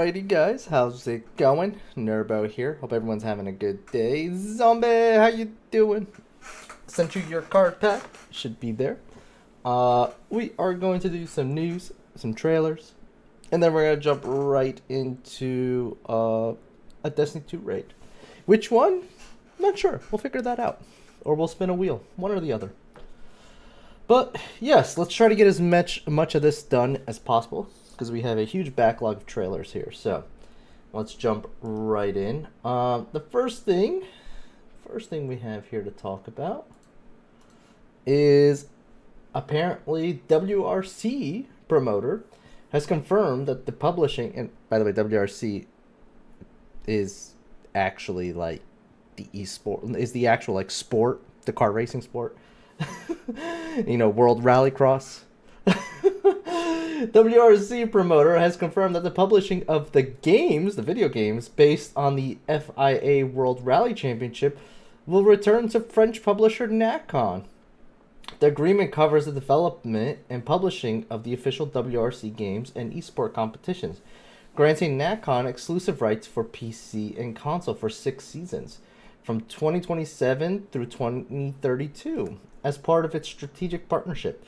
Alrighty guys, how's it going? Nurbo here. Hope everyone's having a good day. Zombie, how you doing? Sent you your card pack. Should be there. We are going to do some news, some trailers, and then we're gonna jump right into a Destiny 2 raid. Which one? Not sure. We'll figure that out. Or we'll spin a wheel. One or the other. But yes, let's try to get as much of this done as possible, because we have a huge backlog of trailers here. So let's jump right in. The first thing we have here to talk about is apparently WRC promoter has confirmed that the publishing, and by the way, WRC is actually like the esport, is the actual like sport, the car racing sport. You know, World Rallycross. WRC promoter has confirmed that the publishing of the games, the video games, based on the FIA World Rally Championship will return to French publisher Nacon. The agreement covers the development and publishing of the official WRC games and esport competitions, granting Nacon exclusive rights for PC and console for 6 seasons, from 2027 through 2032, as part of its strategic partnership.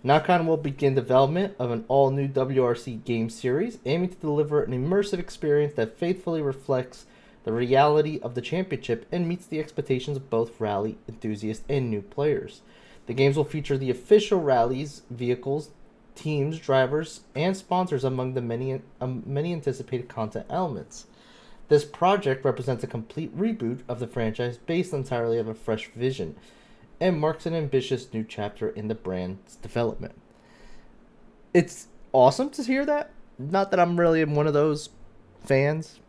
Nacon will begin development of an all-new WRC game series, aiming to deliver an immersive experience that faithfully reflects the reality of the championship and meets the expectations of both rally enthusiasts and new players. The games will feature the official rallies, vehicles, teams, drivers, and sponsors among the many anticipated content elements. This project represents a complete reboot of the franchise based entirely on a fresh vision, and marks an ambitious new chapter in the brand's development. It's awesome to hear that. Not that I'm really one of those fans,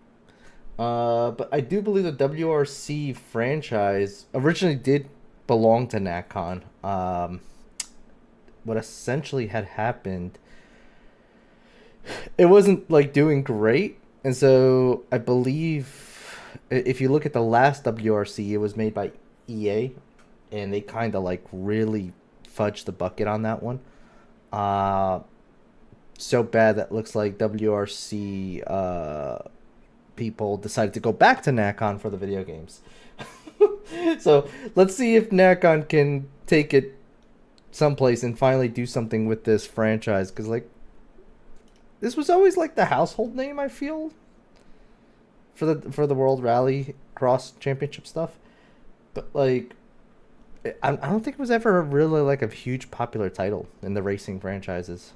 but I do believe the WRC franchise originally did belong to Nacon. What essentially had happened, it wasn't like doing great, and so I believe if you look at the last WRC, it was made by EA. And they kind of like really fudged the bucket on that one. So bad that looks like WRC people decided to go back to Nacon for the video games. So let's see if Nacon can take it someplace and finally do something with this franchise. Because like, this was always like the household name, I feel, for the World Rally Cross Championship stuff. But like, I don't think it was ever really like a huge popular title in the racing franchises.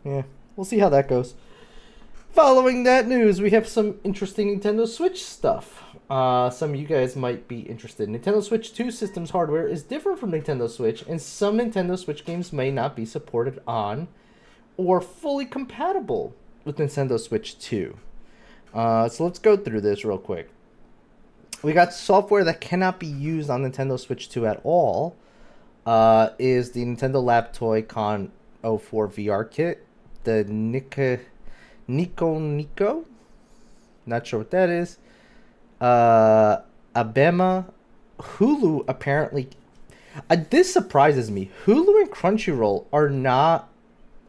Yeah, we'll see how that goes. Following that news, we have some interesting Nintendo Switch stuff. Some of you guys might be interested. Nintendo Switch 2 system's hardware is different from Nintendo Switch, and some Nintendo Switch games may not be supported on or fully compatible with Nintendo Switch 2. So let's go through this real quick. We got software that cannot be used on Nintendo Switch 2 at all. Is the Nintendo Lab Toy Con 04 VR kit. The Nico. Not sure what that is. Abema. Hulu apparently. This surprises me. Hulu and Crunchyroll are not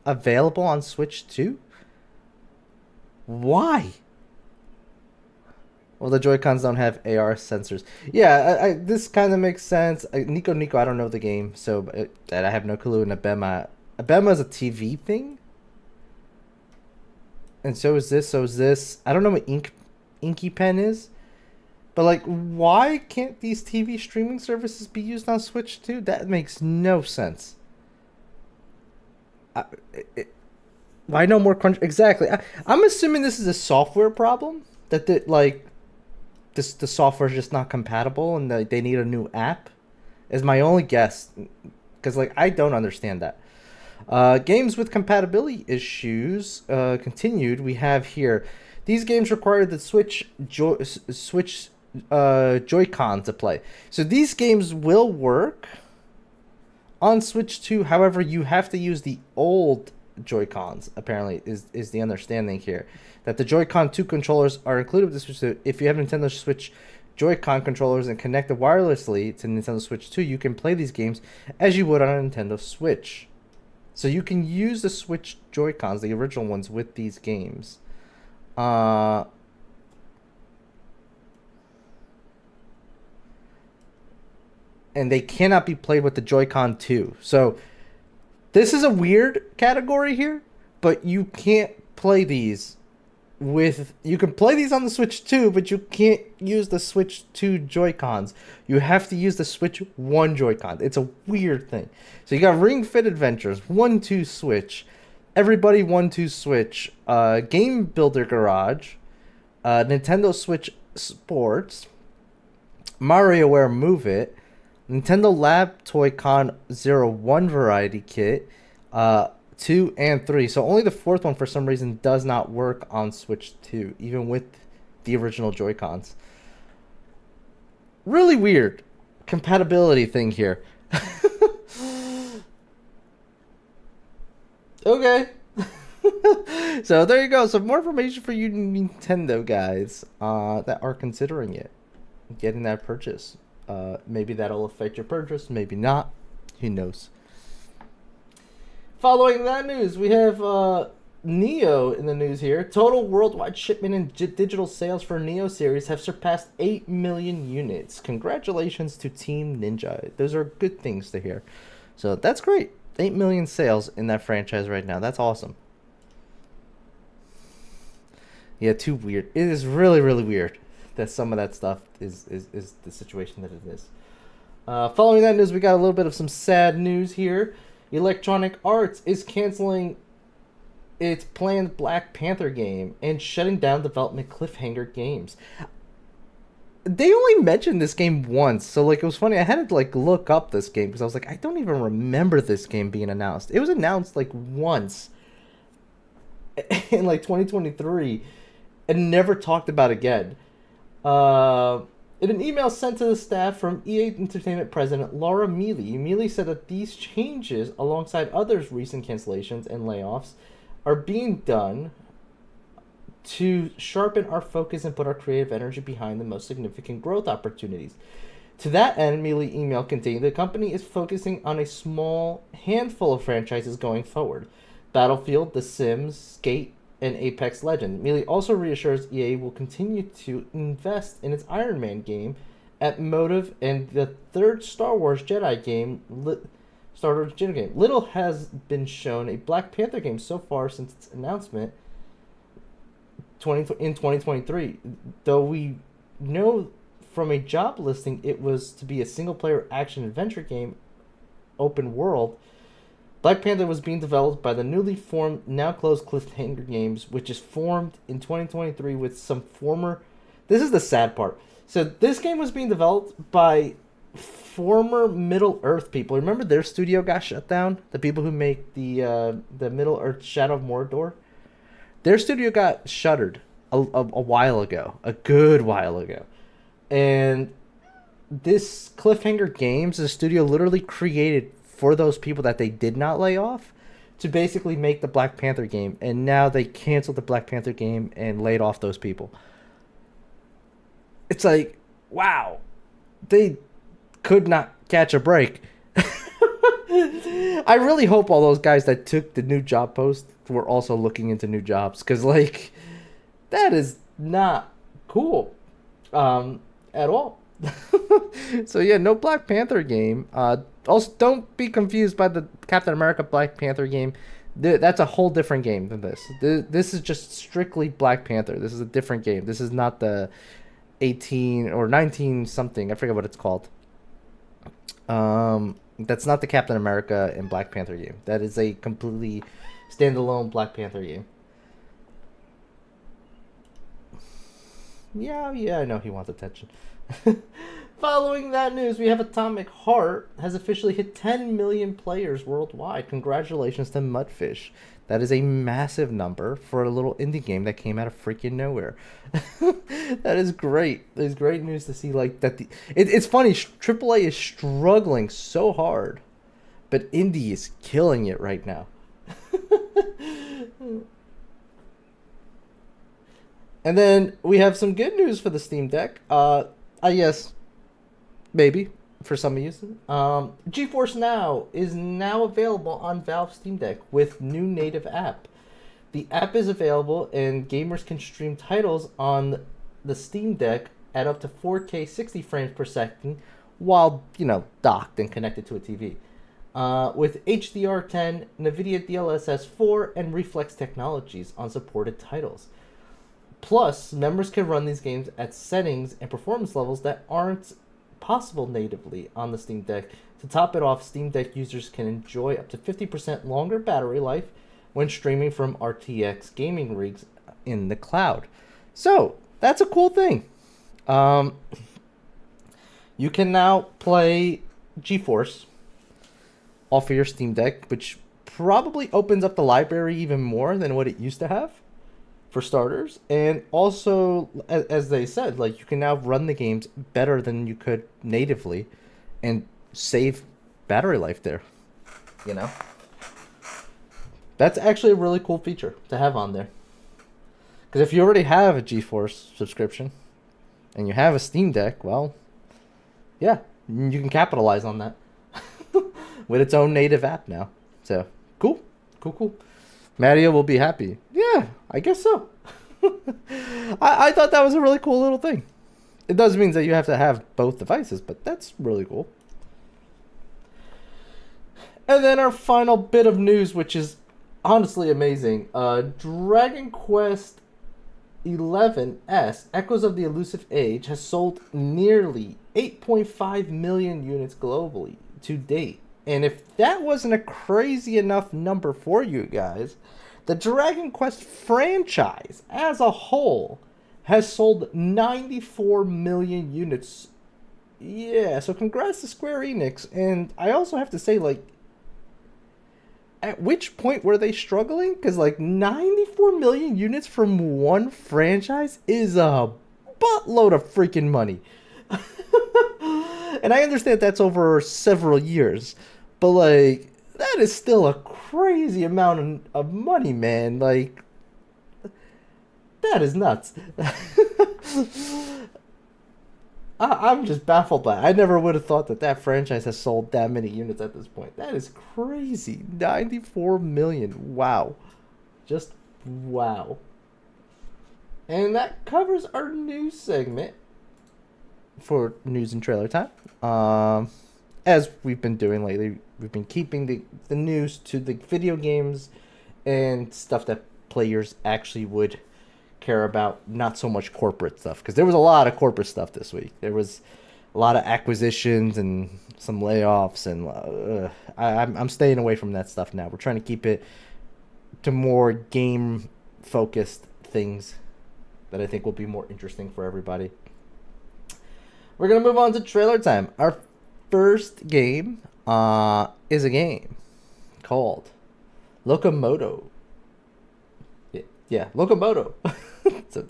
available on Switch 2? Why? Well, the Joy-Cons don't have AR sensors. Yeah, this kind of makes sense. Nico, I don't know the game, so I have no clue. And Abema is a TV thing? And so is this. I don't know what Inky Pen is. But, like, why can't these TV streaming services be used on Switch 2? That makes no sense. Why no more Crunch? Exactly. I'm assuming this is a software problem. That, the software is just not compatible and they need a new app, is my only guess, because like I don't understand that. Games with compatibility issues continued. We have here, these games require the Switch Joy-Con to play. So these games will work on Switch 2. However, you have to use the old Joy-Cons, apparently, is the understanding here. That the Joy-Con 2 controllers are included with the Switch. So if you have Nintendo Switch Joy-Con controllers and connected wirelessly to Nintendo Switch 2, you can play these games as you would on a Nintendo Switch. So you can use the Switch Joy-Cons, the original ones, with these games. Uh, and they cannot be played with the Joy-Con 2. So this is a weird category here, but you can't play these with... You can play these on the Switch 2, but you can't use the Switch 2 Joy-Cons. You have to use the Switch 1 Joy-Con. It's a weird thing. So you got Ring Fit Adventures, 1-2 Switch, Everybody 1-2 Switch, Game Builder Garage, Nintendo Switch Sports, MarioWare Move It, Nintendo Lab Toy-Con 01 Variety Kit, 2 and 3. So only the fourth one, for some reason, does not work on Switch 2, even with the original Joy-Cons. Really weird compatibility thing here. Okay. So there you go. Some more information for you Nintendo guys that are considering it. Getting that purchase. Maybe that'll affect your purchase. Maybe not. Who knows? Following that news, we have Neo in the news here. Total worldwide shipment and digital sales for Neo series have surpassed 8 million units. Congratulations to Team Ninja. Those are good things to hear. So that's great. 8 million sales in that franchise right now. That's awesome. Yeah, too weird. It is really, really weird that some of that stuff is the situation that it is. Following that news, we got a little bit of some sad news here. Electronic Arts is canceling its planned Black Panther game and shutting down development Cliffhanger Games. They only mentioned this game once, so like it was funny. I had to like look up this game because I was like, I don't even remember this game being announced. It was announced like once in like 2023 and never talked about again. In an email sent to the staff from EA Entertainment president Laura Mealy, Mealy said that these changes, alongside others' recent cancellations and layoffs, are being done to sharpen our focus and put our creative energy behind the most significant growth opportunities. To that end, Mealy email contained, the company is focusing on a small handful of franchises going forward. Battlefield, The Sims, Skate, and Apex Legends. Mealy also reassures EA will continue to invest in its Iron Man game at Motive and the third Star Wars Jedi game, Little has been shown a Black Panther game so far since its announcement in 2023, though we know from a job listing it was to be a single-player action-adventure game, open world. Black Panther was being developed by the newly formed, now closed Cliffhanger Games, which is formed in 2023 with some former... This is the sad part. So this game was being developed by former Middle-earth people. Remember their studio got shut down? The people who make the Middle-earth Shadow of Mordor? Their studio got shuttered a while ago. A good while ago. And this Cliffhanger Games, the studio literally created for those people that they did not lay off to basically make the Black Panther game. And now they canceled the Black Panther game and laid off those people. It's like, wow. They could not catch a break. I really hope all those guys that took the new job post were also looking into new jobs, because like that is not cool at all. So yeah, no Black Panther game. Also, don't be confused by the Captain America Black Panther game. That's a whole different game than this. This is just strictly Black Panther. This is a different game. This is not the 18 or 19 something. I forget what it's called. That's not the Captain America and Black Panther game. That is a completely standalone Black Panther game. Yeah, I know he wants attention. Following that news, we have Atomic Heart has officially hit 10 million players worldwide. Congratulations to Mudfish. That is a massive number for a little indie game that came out of freaking nowhere. That is great. It's great news to see like that. It's funny. AAA is struggling so hard, but indie is killing it right now. And then we have some good news for the Steam Deck. I guess maybe for some of you. GeForce Now is now available on Valve Steam Deck with new native app. The app is available, and gamers can stream titles on the Steam Deck at up to 4K 60 frames per second while, docked and connected to a TV. With HDR10, NVIDIA DLSS 4, and reflex technologies on supported titles. Plus, members can run these games at settings and performance levels that aren't possible natively on the Steam Deck. To top it off, Steam Deck users can enjoy up to 50% longer battery life when streaming from RTX gaming rigs in the cloud. So, that's a cool thing. You can now play GeForce off of your Steam Deck, which probably opens up the library even more than what it used to have, for starters. And also, as they said, like, you can now run the games better than you could natively and save battery life there. That's actually a really cool feature to have on there. Because if you already have a GeForce subscription and you have a Steam Deck, well, yeah, you can capitalize on that with its own native app now. So, cool. Mario will be happy. Yeah, I guess so. I thought that was a really cool little thing. It does mean that you have to have both devices, but that's really cool. And then our final bit of news, which is honestly amazing. Dragon Quest XI Echoes of the Elusive Age has sold nearly 8.5 million units globally to date. And if that wasn't a crazy enough number for you guys, the Dragon Quest franchise as a whole has sold 94 million units. Yeah, so congrats to Square Enix. And I also have to say, like, at which point were they struggling? Because, like, 94 million units from one franchise is a buttload of freaking money. And I understand that's over several years. But, like, that is still a crazy amount of money, man. Like, that is nuts. I'm just baffled by it. I never would have thought that franchise has sold that many units at this point. That is crazy. 94 million. Wow. Just wow. And that covers our news segment for news and trailer time. As we've been doing lately, we've been keeping the news to the video games and stuff that players actually would care about, not so much corporate stuff, because there was a lot of corporate stuff this week. There was a lot of acquisitions and some layoffs, and I'm staying away from that stuff now. We're trying to keep it to more game focused things that I think will be more interesting for everybody. We're gonna move on to trailer time. Our first game is a game called Locomoto. Yeah, Locomoto. So,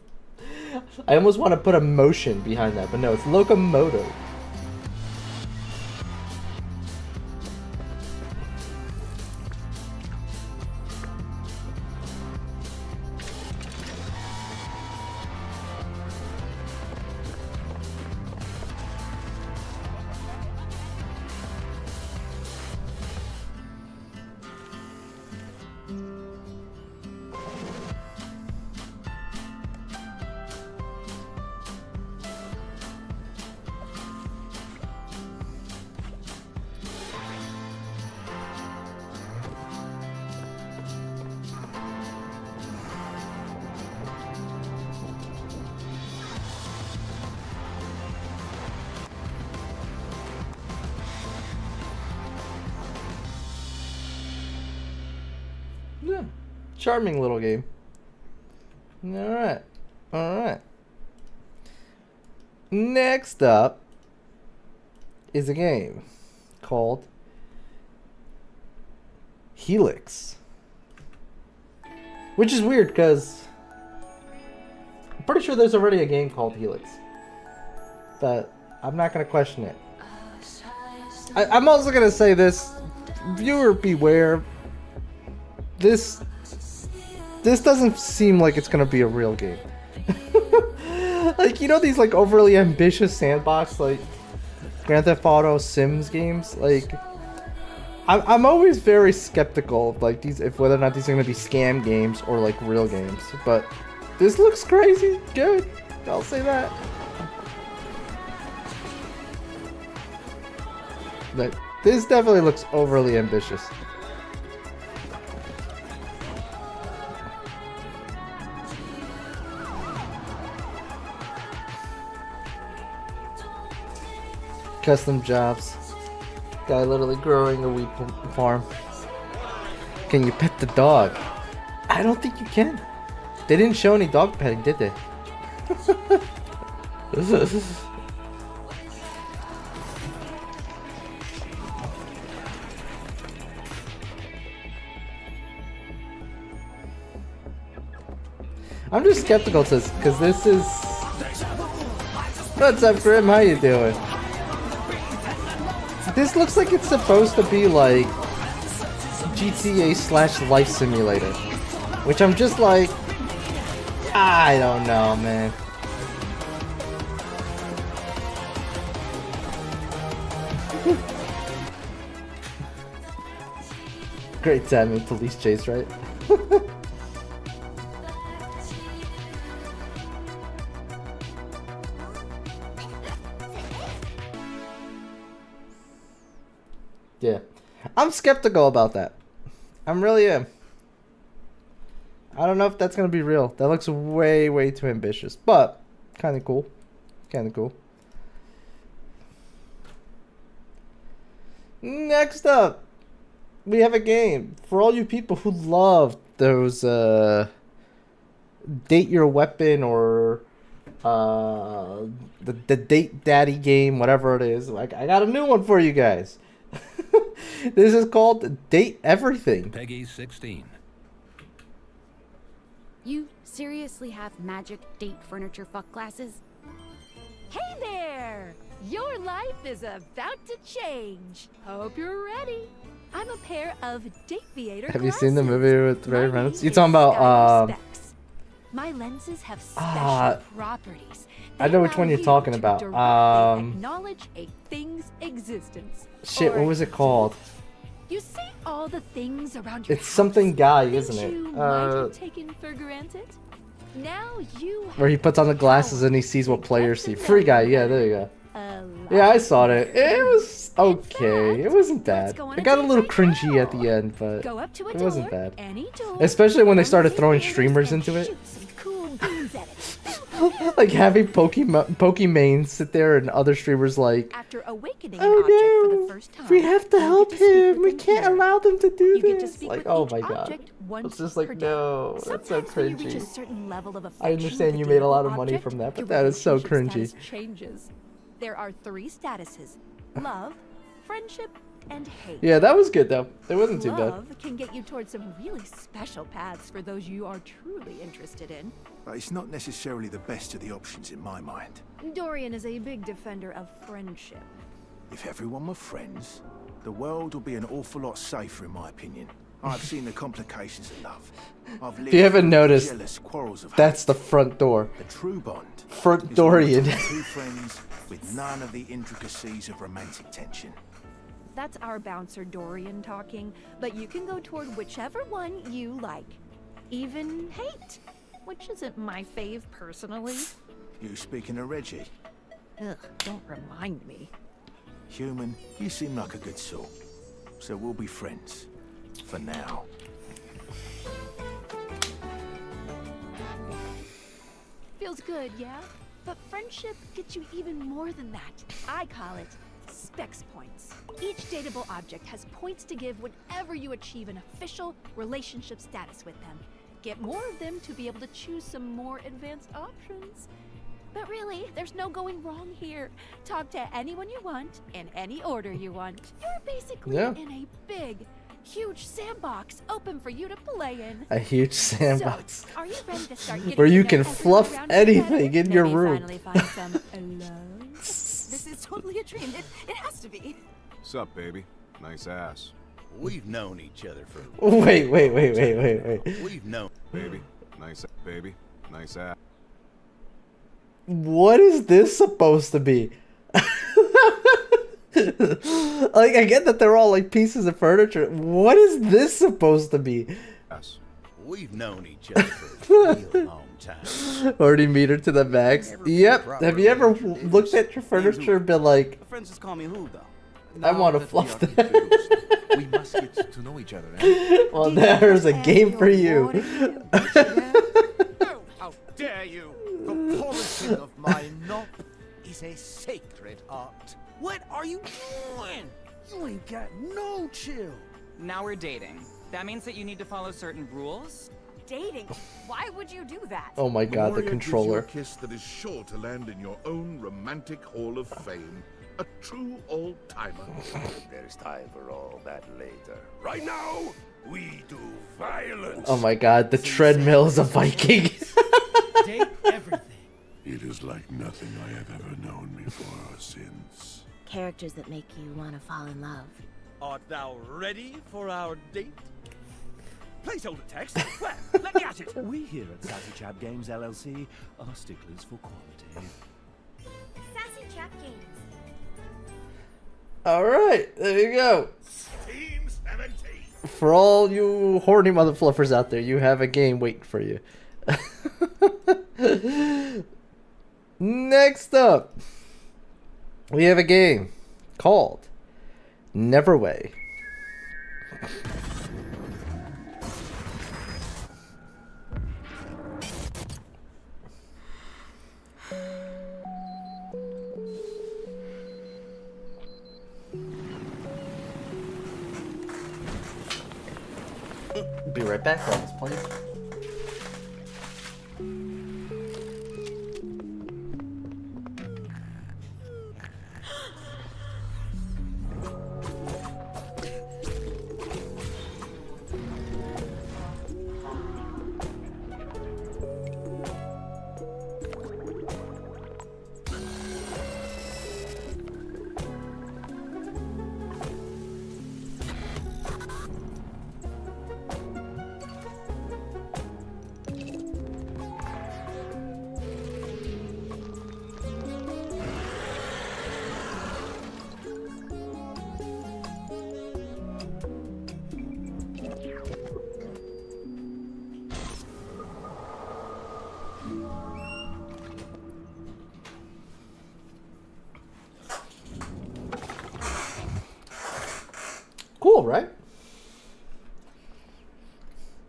I almost want to put a motion behind that, but no, it's Locomoto. Yeah, charming little game. Alright. Next up is a game called Helix. Which is weird because I'm pretty sure there's already a game called Helix. But I'm not going to question it. I'm also going to say this. Viewer beware. This doesn't seem like it's gonna be a real game. Like, you know, these like overly ambitious sandbox like Grand Theft Auto Sims games, like I'm always very skeptical of like these, if whether or not these are gonna be scam games or like real games. But this looks crazy good. I'll say that. But this definitely looks overly ambitious. Custom jobs. Guy literally growing a wheat farm. Can you pet the dog? I don't think you can. They didn't show any dog petting, did they? I'm just skeptical because this is... What's up, Grim? How you doing? This looks like it's supposed to be like GTA / Life Simulator, which I'm just like, I don't know, man. Great timing, police chase, right? Yeah, I'm skeptical about that. I'm really am. I don't know if that's gonna be real. That looks way too ambitious, but kind of cool. Kind of cool. Next up, we have a game for all you people who love those date your weapon or the date daddy game, whatever it is. Like, I got a new one for you guys. This is called Date Everything. Peggy 16. You seriously have magic date furniture fuck glasses? Hey there! Your life is about to change. Hope you're ready. I'm a pair of Dateviator Have you glasses. seen the movie with Ray My Reynolds? name You talking is about Skylar Specs. My lenses have special properties. I know which one you're talking about. Acknowledge a thing's existence. Shit, Or what was it called? You see all the things around your It's something guy, things isn't you it? might have taken for granted. Now you Where he puts on the glasses and he sees what players see. Free Guy, yeah, there you go. Yeah, I saw it. It was okay. It wasn't bad. It got a little cringy at the end, but go up to a it wasn't door, bad. any door, Especially when they started unzip throwing banners, streamers and into it. shoot some cool beams at it. Like having Pokemon sit there and other streamers like, After awakening oh an object for no, the first time, we have to you help get to speak him. with We them can't here. allow them to do You get to this. speak Like, with oh each my god. object once It's just per like, day. no, that's so Sometimes when you reach a cringy. certain level of I affection understand with you a made a lot dateable of money object, from that, but your that is so relationship cringy. status changes. There are 3 statuses: love, friendship, and hate. Yeah, that was good though. It wasn't too bad. Love can get you towards some really special paths for those you are truly interested in. But it's not necessarily the best of the options in my mind. Dorian is a big defender of friendship. If everyone were friends, the world would be an awful lot safer in my opinion. I've seen the complications of love. I've lived If you haven't through noticed, jealous quarrels of that's hate. the front door. The true bond. Front is one Dorian. between two friends with none of the intricacies of romantic tension. That's our bouncer Dorian talking, but you can go toward whichever one you like. Even hate, which isn't my fave personally. You speaking of Reggie? Ugh, don't remind me. Human, you seem like a good sort. So we'll be friends. For now. Feels good, yeah? But friendship gets you even more than that. I call it specs points. Each dateable object has points to give whenever you achieve an official relationship status with them. Get more of them to be able to choose some more advanced options. But really, there's no going wrong here. Talk to anyone you want, in any order you want. You're basically in a big, huge sandbox open for you to play in. A huge sandbox. So, are you ready to start getting Where you to know can everyone fluff around you anything better? in your Maybe room. finally find some love? This is totally a dream. It has to be. Sup, baby? Nice ass. We've known each other for. Wait. We've known. Baby. Nice baby. Nice ass. What is this supposed to be? Like, I get that they're all like pieces of furniture. What is this supposed to be? Ass. We've known each other for a real long time. Already meter to the max. Yep. Have you ever looked at your furniture and been like, Friends just call me who, though? I want to Now that fluff we are that? introduced, we must get to know each other, eh? Well, there's a game for you. Oh, how dare you! The polishing of my knob is a sacred art. What are you doing? You ain't got no chill. Now we're dating. That means that you need to follow certain rules. Dating? Why would you do that? Oh my god, the Memoria controller. gives you a kiss that is sure to land in your own romantic hall of fame. A true old-timer. There's time for all that later. Right now, we do violence. Oh my god, the treadmill is a Viking. Date everything. It is like nothing I have ever known before or since. Characters that make you want to fall in love. Art thou ready for our date? Placeholder text. Where? Let me at it. We here at Sassy Chap Games LLC are sticklers for quality. Sassy Chap Games. Alright, there you go. Team 17. For all you horny mother fluffers out there, you have a game waiting for you. Next up, we have a game called Neverway. Be right back, friends, please. Cool, right?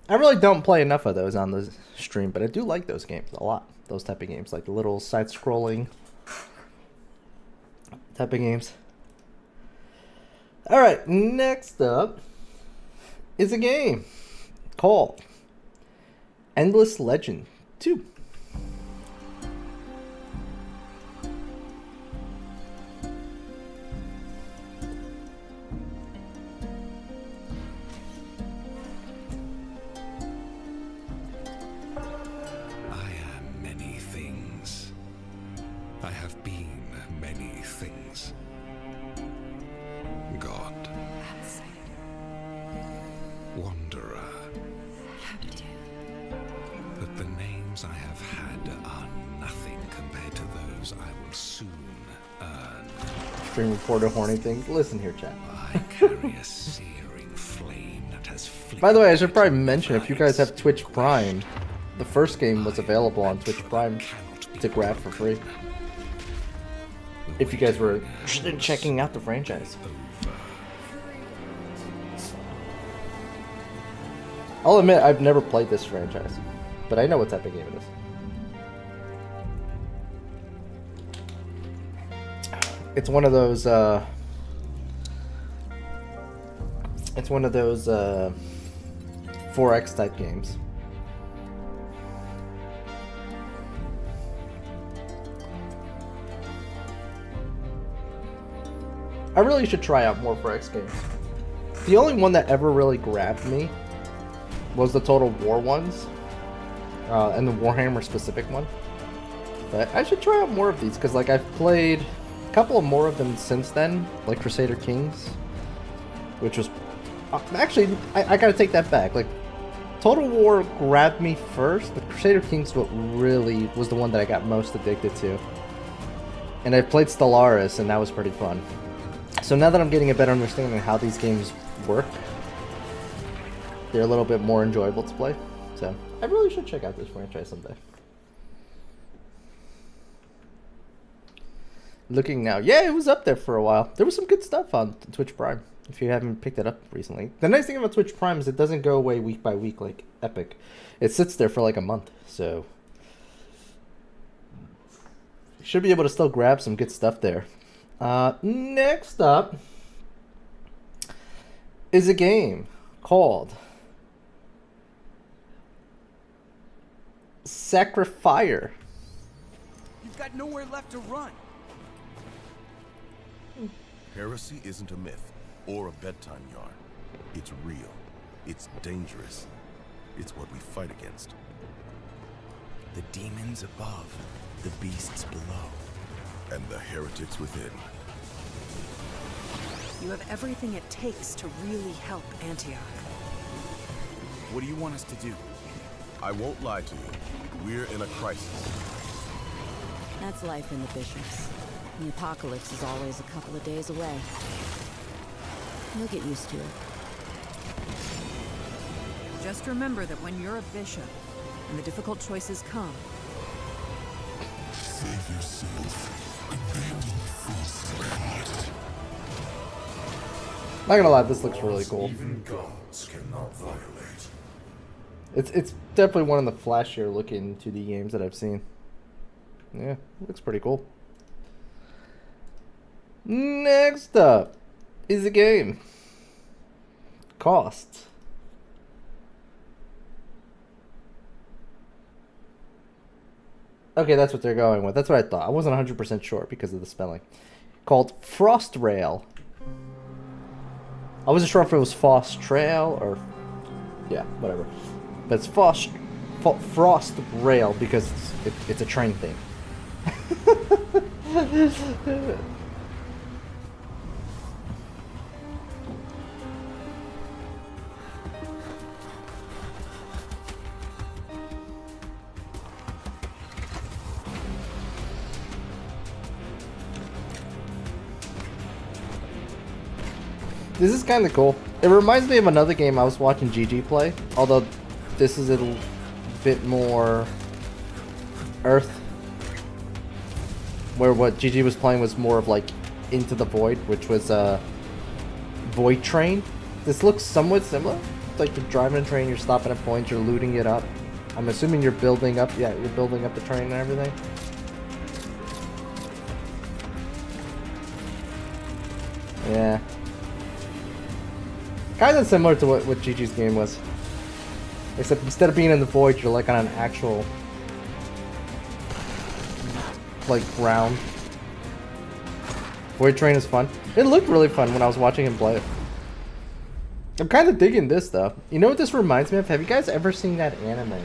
I really don't play enough of those on the stream, but I do like those games a lot. Those type of games, like the little side-scrolling type of games. All right, next up is a game called Endless Legend 2. I have been many things. God. Wanderer. But the names I have had are nothing compared to those I will soon earn. Stream reporter horny thing. Listen here, chat. I carry a searing flame that has flickered. By the way, I should probably mention, if you guys have Twitch Prime, the first game was available on Twitch Prime to grab for free. If you guys were interested in checking out the franchise. I'll admit, I've never played this franchise, but I know what type of game it is. It's one of those, 4X type games. I really should try out more 4X games. The only one that ever really grabbed me was the Total War ones, and the Warhammer specific one. But I should try out more of these, because like I've played a couple of more of them since then, like Crusader Kings, which was actually I gotta take that back. Like Total War grabbed me first, but Crusader Kings what really was the one that I got most addicted to. And I played Stellaris, and that was pretty fun. So now that I'm getting a better understanding of how these games work, they're a little bit more enjoyable to play. So I really should check out this franchise someday. Looking now, yeah, it was up there for a while. There was some good stuff on Twitch Prime, if you haven't picked it up recently. The nice thing about Twitch Prime is it doesn't go away week by week like Epic. It sits there for like a month, so you should be able to still grab some good stuff there. Next up is a game called Sacrifier. You've got nowhere left to run. Heresy isn't a myth or a bedtime yarn. It's real. It's dangerous. It's what we fight against. The demons above, the beasts below. And the heretics within. You have everything it takes to really help Antioch. What do you want us to do? I won't lie to you. We're in a crisis. That's life in the bishops. The apocalypse is always a couple of days away. You'll get used to it. Just remember that when you're a bishop, and the difficult choices come, Save yourself. Abandon false. Not gonna lie, this looks really cool. Even gods cannot violate. It's definitely one of the flashier looking 2D games that I've seen. Yeah, looks pretty cool. Next up is a game. Cost. Okay, that's what they're going with. That's what I thought. I wasn't 100% sure because of the spelling. Called Frost Rail. I wasn't sure if it was Frost Trail or... yeah, whatever. But it's Frost Rail because it's a train thing. This is kind of cool. It reminds me of another game I was watching GG play, although this is a bit more Earth, where what GG was playing was more of like Into the Void, which was a Void Train. This looks somewhat similar. It's like you're driving a train, you're stopping at points, you're looting it up. I'm assuming you're building up, yeah, you're building up the train and everything. Yeah. Kind of similar to what GG's game was. Except instead of being in the void, you're like on an actual like ground. Void Train is fun. It looked really fun when I was watching him play it. I'm kind of digging this though. You know what this reminds me of? Have you guys ever seen that anime?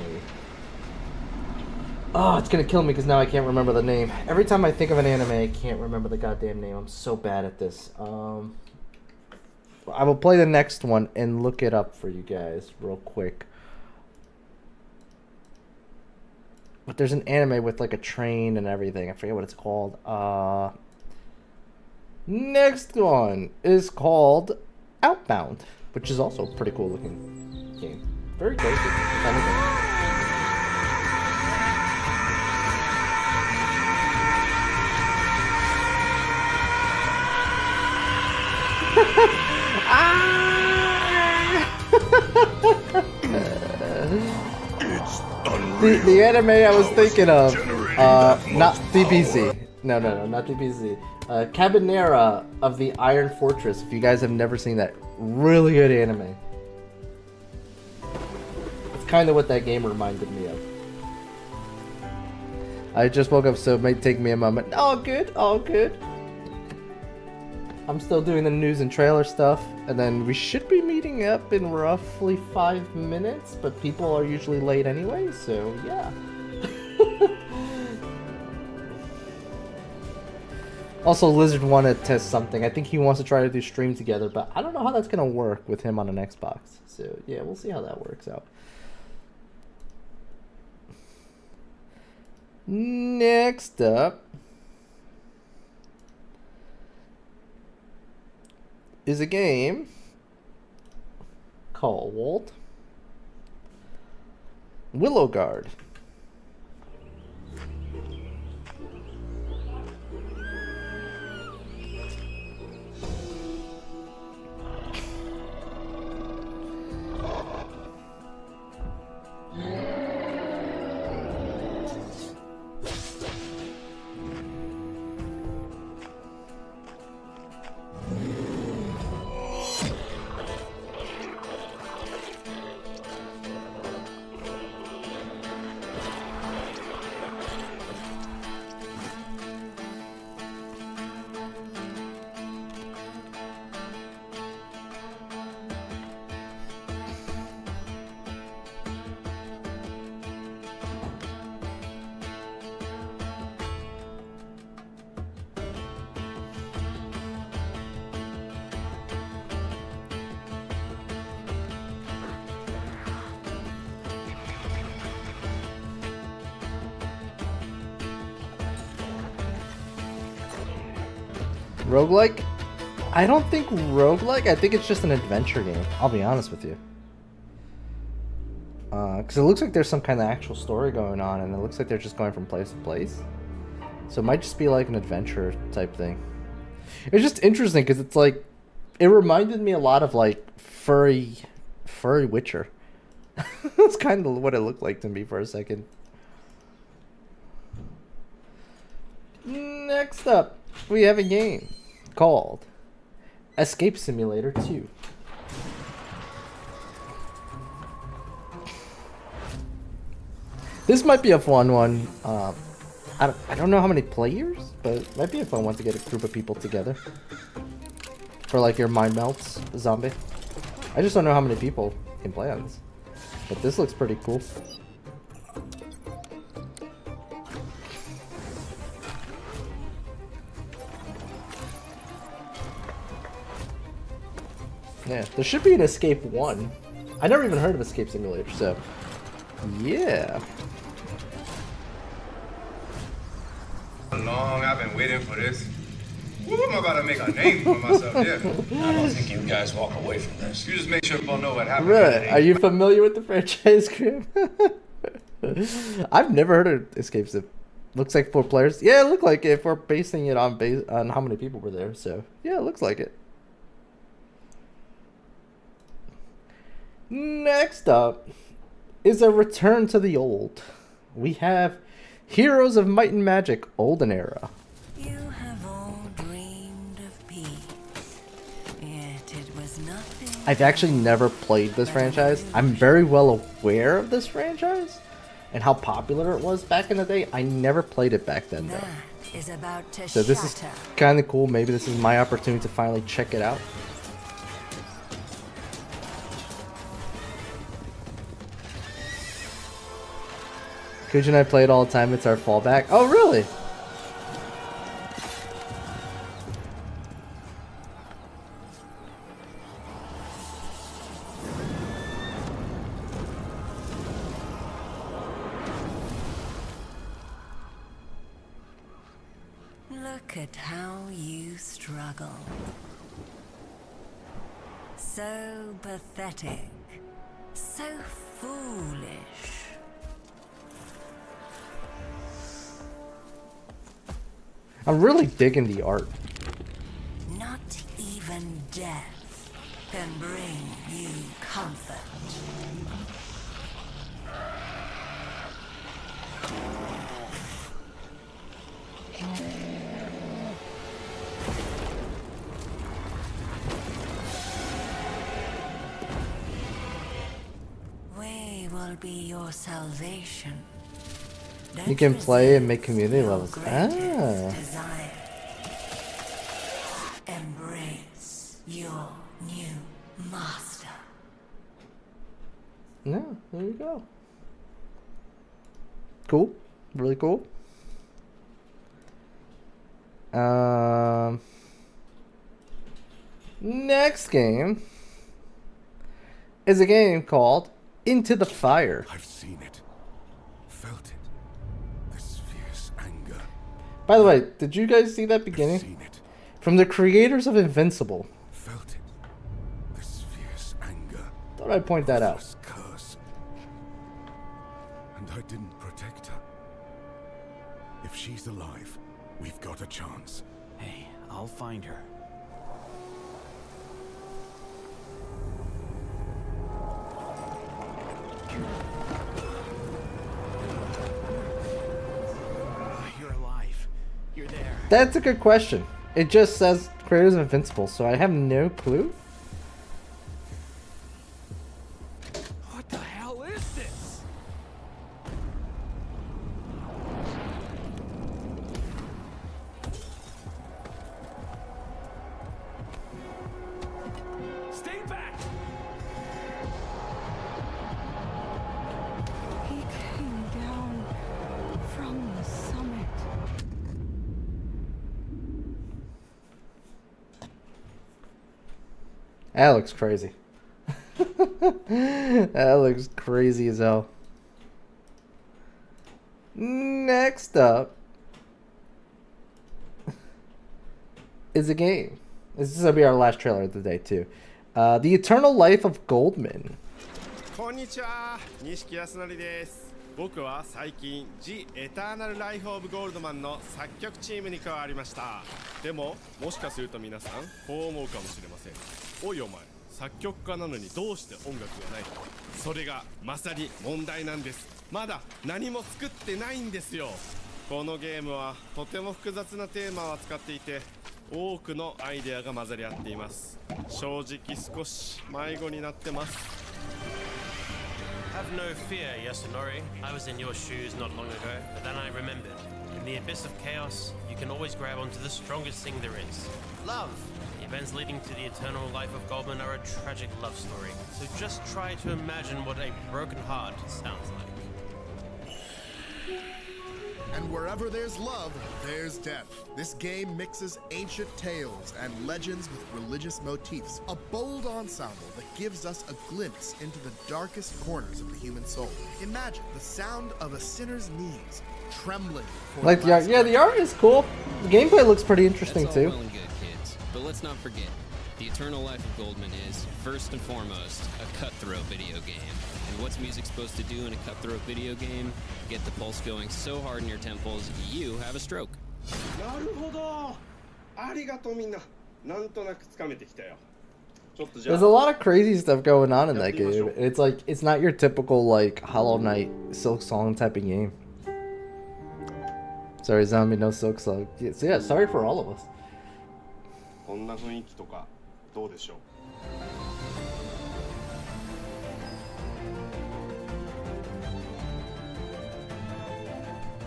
Oh, it's gonna kill me because now I can't remember the name. Every time I think of an anime, I can't remember the goddamn name. I'm so bad at this. I will play the next one and look it up for you guys real quick. But there's an anime with like a train and everything. I forget what it's called. Next one is called Outbound, which is also a pretty cool looking game. Very cozy. The anime I was thinking of, not DBZ. No, not DBZ. Cabanera of the Iron Fortress. If you guys have never seen that, really good anime. It's kind of what that game reminded me of. I just woke up, so it might take me a moment. All good, all good. I'm still doing the news and trailer stuff, and then we should be meeting up in roughly 5 minutes, but people are usually late anyway, so yeah. Also, Lizard wanted to test something. I think he wants to try to do stream together, but I don't know how that's going to work with him on an Xbox. So yeah, we'll see how that works out. Next up is a game called Willow Guard. Roguelike? I don't think roguelike. I think it's just an adventure game. I'll be honest with you. Because it looks like there's some kind of actual story going on, and it looks like they're just going from place to place. So it might just be like an adventure type thing. It's just interesting because it's like, it reminded me a lot of like furry Witcher. That's kind of what it looked like to me for a second. Next up, we have a game called Escape Simulator 2. This might be a fun one. I don't know how many players, but it might be a fun one to get a group of people together for like your mind melts zombie. I just don't know how many people can play on this, but this looks pretty cool. Yeah, there should be an Escape 1. I never even heard of Escape Simulator, so yeah. Long I've been waiting for this. Woo, I'm about to make a name for myself here. I don't think you guys walk away from this. You just make sure people know what happened. Right. Are you familiar with the franchise, Grim? I've never heard of Escape Sim. Looks like 4 players. Yeah, it looked like it if we're basing it on how many people were there. So yeah, it looks like it. Next up is a return to the old. We have Heroes of Might and Magic Olden Era. You have all dreamed of peace, yet it was nothing. I've actually never played this franchise. I'm very well aware of this franchise and how popular it was back in the day. I never played it back then though. Is about to So this is kind of cool. Maybe this is my opportunity to finally check it out. Kuj and I play it all the time. It's our fallback. Oh, really? Look at how you struggle. So pathetic. So foolish. I'm really digging the art. Not even death can bring you comfort. We will be your salvation. You can play and make community levels. Ah. Desire. Embrace your new master. Yeah, there you go. Cool. Really cool. Next game is a game called Into the Fire. I've seen it. Felt it. This fierce anger. By the way, did you guys see that beginning? From the creators of Invincible. Felt it. Thought I'd point that out. Curse. And I didn't protect her. If she's alive, we've got a chance. Hey, I'll find her. You're alive. You're there. That's a good question. It just says Kratos invincible, so I have no clue. What the hell is this? Stay back! He came down from the summit. That looks crazy. That looks crazy as hell. Next up is a game. This is gonna be our last trailer of the day too. The Eternal Life of Goldman. こんにちは、西康則です。僕は最近 The Eternal Life of Goldman の作曲チームに加わりました。でも、もしかすると皆さん、こう思うかもしれません。おいお前、作曲家なのにどうして音楽がない？それがまさに問題なんです。まだ何も作ってないんですよ。このゲームはとても複雑なテーマを扱っていて、多くのアイデアが混ざり合っています。正直少し迷子になってます。Have no fear, Yasunori. I was in your shoes not long ago, but then I remembered. In the abyss of chaos, you can always grab onto the strongest thing there is. Love. The events leading to the eternal life of Goldman are a tragic love story. So just try to imagine what a broken heart sounds like. And wherever there's love, there's death. This game mixes ancient tales and legends with religious motifs. A bold ensemble that gives us a glimpse into the darkest corners of the human soul. Imagine the sound of a sinner's knees trembling. Like the art, yeah, the art is cool. The gameplay looks pretty interesting That's all too. well and good, kids. But let's not forget, The Eternal Life of Goldman is, first and foremost, a cutthroat video game. And what's music supposed to do in a cutthroat video game? Get the pulse going so hard in your temples, you have a stroke. なるほど。ありがとうみんな。なんとなくつかめてきたよ。ちょっとじゃあ。 There's a lot of crazy stuff going on in that game. It's like it's not your typical like Hollow Knight Silk Song type of game. Sorry, zombie, no Silk Song. So yeah, sorry for all of us. こんな雰囲気とかどうでしょう。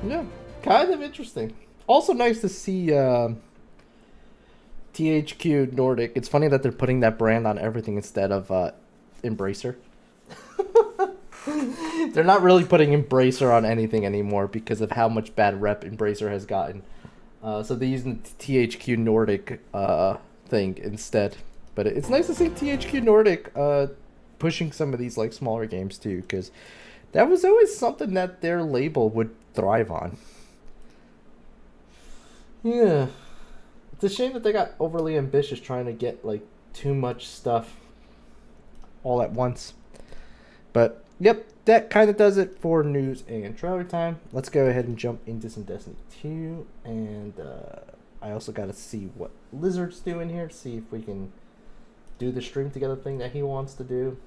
Yeah, kind of interesting. Also nice to see THQ Nordic. It's funny that they're putting that brand on everything instead of Embracer. They're not really putting Embracer on anything anymore because of how much bad rep Embracer has gotten. So they're using the THQ Nordic thing instead. But it's nice to see THQ Nordic pushing some of these like smaller games too, because that was always something that their label would thrive on. Yeah. It's a shame that they got overly ambitious trying to get like too much stuff all at once. But yep, that kind of does it for news and trailer time. Let's go ahead and jump into some Destiny 2. And I also got to see what Lizard's doing here, see if we can do the stream together thing that he wants to do.